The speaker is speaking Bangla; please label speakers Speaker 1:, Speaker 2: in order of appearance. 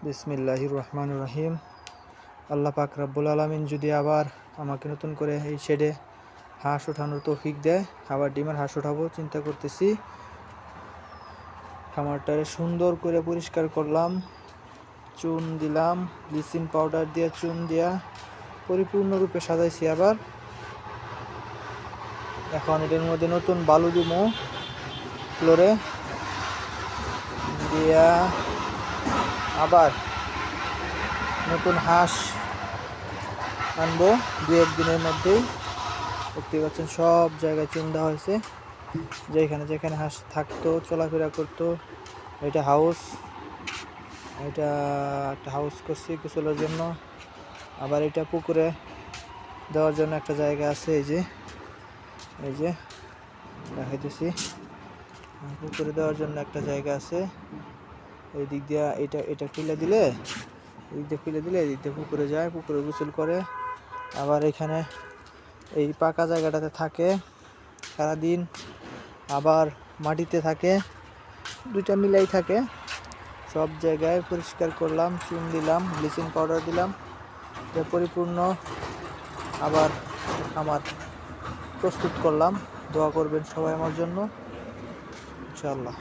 Speaker 1: বিসমিল্লাহির রহমানির রহিম। আল্লাহ পাক রব্বুল আলামিন যদি আবার আমাকে নতুন করে এই শেডে হাঁস ওঠানোর তৌফিক দেয়, আবার ডিমের হাঁস ওঠাবো চিন্তা করতেছি। খামারটারে সুন্দর করে পরিষ্কার করলাম, চুন দিলাম, ব্লিচিং পাউডার দিয়ে চুন দিয়া পরিপূর্ণরূপে সাজাইছি। আবার এখন এটার মধ্যে নতুন বালু দিমো ফ্লোরে দিয়া, আবার নতুন হাঁস আনবো 2-1 দিনের মধ্যেই। দেখতে পাচ্ছেন সব জায়গায় চুন দেওয়া হয়েছে, যেখানে যেখানে হাঁস থাকতো চলাফেরা করতো। এটা হাউস, এটা একটা হাউস করছি গোসলের জন্য। আবার এটা পুকুরে দেওয়ার জন্য একটা জায়গা আছে, এই যে দেখাইতেছি। পুকুরে দেওয়ার জন্য একটা জায়গা আছে, এই দিক দিয়ে এটা খুলে দিলে, এই দিক দিয়ে পুকুরে যায়, পুকুরে গোসল করে। আবার এখানে এই পাকা জায়গাটাতে থাকে সারাদিন, আবার মাটিতে থাকে, দুইটা মিলাই থাকে। সব জায়গায় পরিষ্কার করলাম, চুন দিলাম, ব্লিচিং পাউডার দিলাম, এটা পরিপূর্ণ আবার আমার প্রস্তুত করলাম। দোয়া করবেন সবাই আমার জন্য, ইনশাআল্লাহ।